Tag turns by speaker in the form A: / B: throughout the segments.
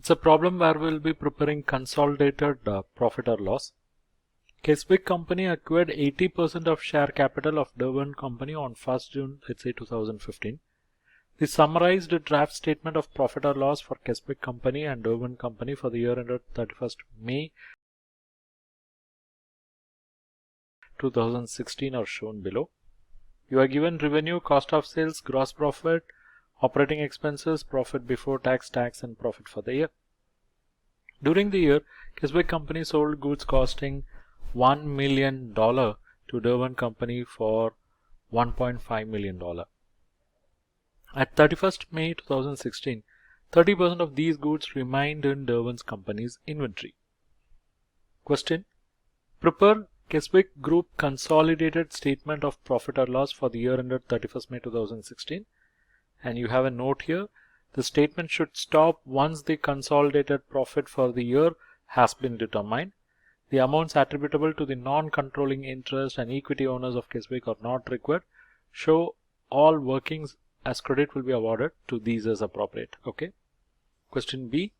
A: It's a problem where we'll be preparing consolidated profit or loss. Keswick Company acquired 80% of share capital of Derwent Company on 1st June, let's say 2015. The summarized draft statement of profit or loss for Keswick Company and Derwent Company for the year ended 31st May 2016 are shown below. You are given revenue, cost of sales, gross profit, operating expenses, profit before tax, tax and profit for the year. During the year, Keswick Company sold goods costing $1 million to Derwent Company for $1.5 million. At 31st May 2016, 30% of these goods remained in Derwent Company's inventory. Question: prepare Keswick Group consolidated statement of profit or loss for the year ended 31st May 2016. And you have a note here. The statement should stop once the consolidated profit for the year has been determined. The amounts attributable to the non-controlling interest and equity owners of Keswick are not required. Show all workings as credit will be awarded to these as appropriate. Okay. Question B.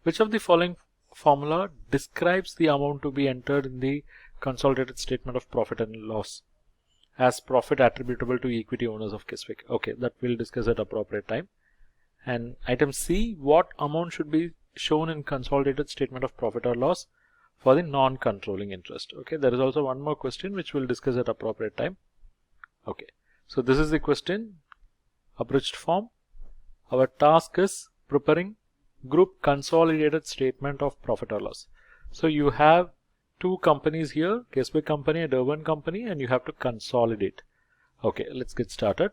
A: Which of the following formula describes the amount to be entered in the consolidated statement of profit and loss as profit attributable to equity owners of Keswick? Okay, that we'll discuss at appropriate time. And item C, what amount should be shown in consolidated statement of profit or loss for the non-controlling interest? Okay, there is also one more question which we'll discuss at appropriate time. Okay, so this is the question, abridged form. Our task is preparing group consolidated statement of profit or loss. So you have two companies here, Keswick Company and Derwent Company, and you have to consolidate. Okay, let's get started.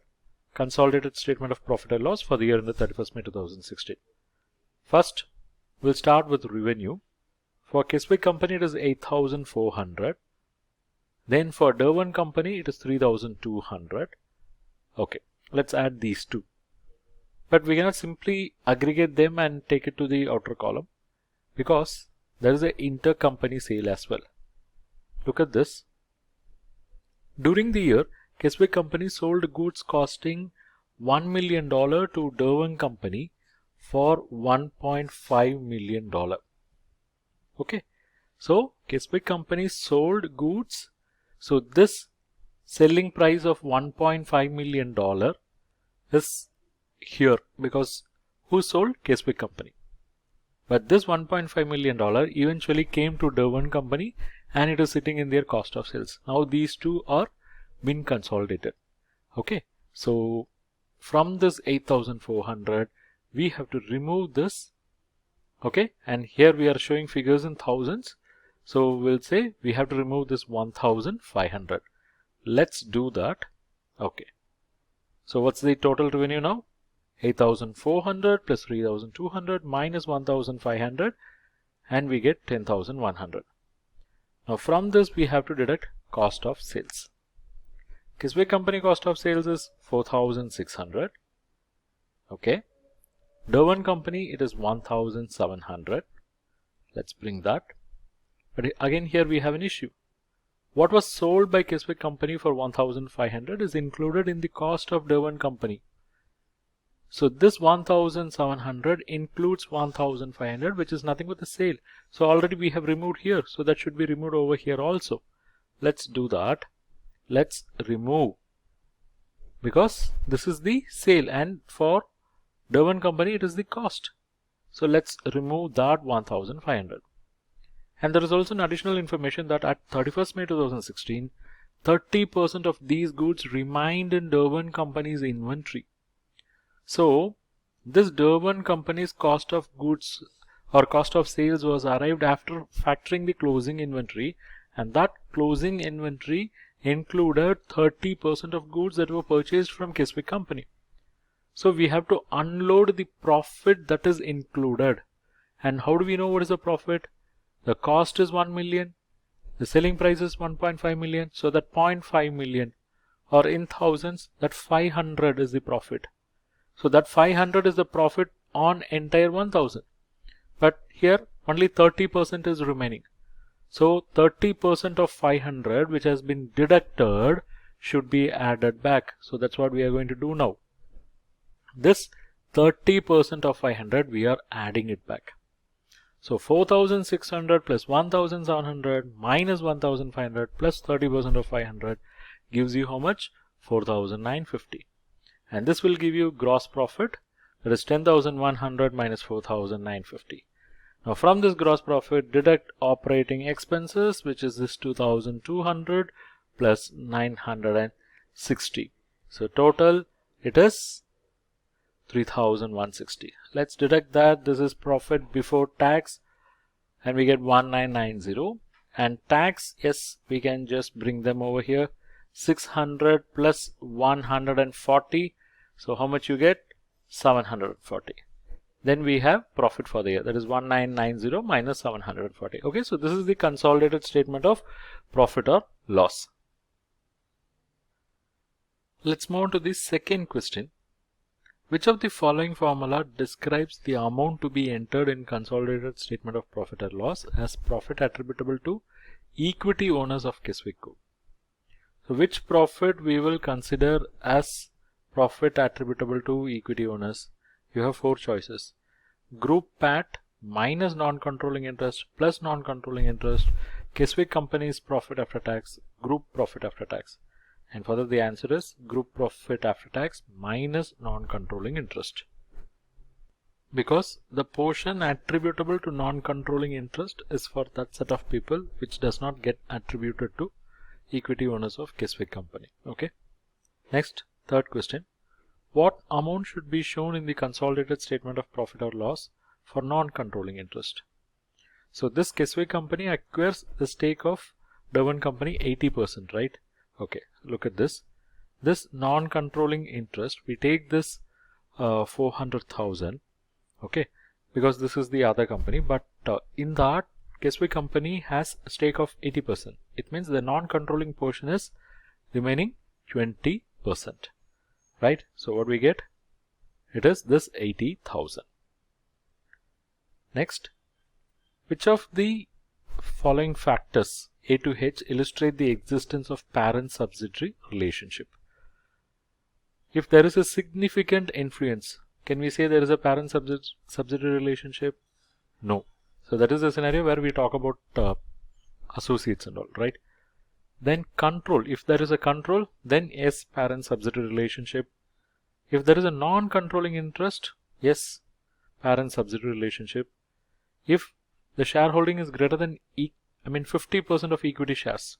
A: Consolidated statement of profit or loss for the year ended 31st May 2016. First, we'll start with revenue. For Keswick Company, it is 8,400. Then for Derwent Company, it is 3,200. Okay, let's add these two. But we cannot simply aggregate them and take it to the outer column because there is an intercompany sale as well. Look at this. During the year, Keswick Company sold goods costing $1 million to Derwent Company for $1.5 million. Okay, so Keswick Company sold goods. So this selling price of $1.5 million is here because who sold? Keswick Company. But this $1.5 million eventually came to Derwent Company and it is sitting in their cost of sales. Now these two are been consolidated. Okay, so from this 8,400 we have to remove this. Okay, and here we are showing figures in thousands, so we'll say we have to remove this 1,500. Let's do that. Okay, so what's the total revenue now? 8,400 plus 3,200 minus 1,500 and we get 10,100. Now from this we have to deduct cost of sales. Keswick Company cost of sales is 4,600. Okay. Derwent Company, it is 1,700. Let's bring that. But again here we have an issue. What was sold by Keswick Company for 1,500 is included in the cost of Derwent Company. So this 1,700 includes 1,500, which is nothing but the sale. So already we have removed here. So that should be removed over here also. Let's do that. Let's remove because this is the sale and for Derwent Company it is the cost. So let's remove that 1,500. And there is also an additional information that at 31st May 2016, 30% of these goods remained in Derwent Company's inventory. So this Derwent Company's cost of goods or cost of sales was arrived after factoring the closing inventory, and that closing inventory included 30% of goods that were purchased from Keswick Company. So we have to unload the profit that is included. And how do we know what is the profit? The cost is 1 million. The selling price is 1.5 million. So that 0.5 million or in thousands, that 500 is the profit. So that 500 is the profit on entire 1,000. But here only 30% is remaining. So 30% of 500 which has been deducted should be added back. So that's what we are going to do now. This 30% of 500 we are adding it back. So 4,600 plus 1,700 minus 1,500 plus 30% of 500 gives you how much? 4,950. And this will give you gross profit, that is 10,100 minus 4,950. Now from this gross profit, deduct operating expenses, which is this 2,200 plus 960. So total it is 3,160. Let's deduct that. This is profit before tax and we get 1990. And tax, yes, we can just bring them over here. 600 plus 140. So how much you get? 740. Then we have profit for the year, that is 1990 minus 740. Okay, so this is the consolidated statement of profit or loss. Let's move on to the second question. Which of the following formula describes the amount to be entered in consolidated statement of profit or loss as profit attributable to equity owners of Keswick Co? So which profit we will consider as profit attributable to equity owners? You have four choices: Group PAT minus non-controlling interest plus non-controlling interest, Keswick Company's profit after tax, group profit after tax. And further the answer is group profit after tax minus non-controlling interest. Because the portion attributable to non-controlling interest is for that set of people which does not get attributed to equity owners of Keswick Company. Okay. Next, third question. What amount should be shown in the consolidated statement of profit or loss for non-controlling interest? So this Keswick Company acquires the stake of Durban Company 80%, right? Okay, look at this. This non-controlling interest, we take this 400,000, okay, because this is the other company, but in that Keswick Company has a stake of 80%. It means the non-controlling portion is remaining 20%, right? So what we get? It is this 80,000. Next, which of the following factors A to H illustrate the existence of parent-subsidiary relationship? If there is a significant influence, can we say there is a parent-subsidiary relationship? No. So that is a scenario where we talk about associates and all, right? Then control. If there is a control, then yes, parent-subsidiary relationship. If there is a non-controlling interest, yes, parent-subsidiary relationship. If the shareholding is greater than 50% of equity shares,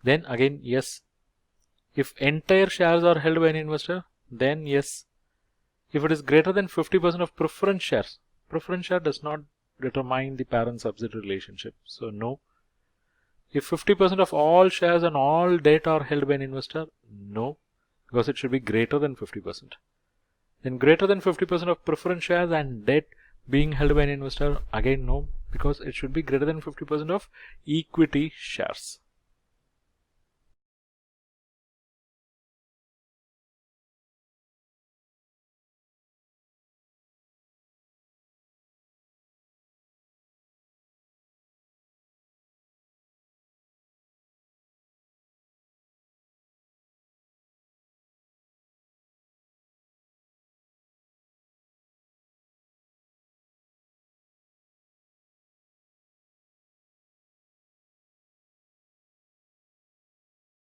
A: then again yes. If entire shares are held by an investor, then yes. If it is greater than 50% of preference shares, preference share does not determine the parent-subsidiary relationship, so no. If 50% of all shares and all debt are held by an investor, no, because it should be greater than 50%. Then greater than 50% of preference shares and debt being held by an investor, again no, because it should be greater than 50% of equity shares.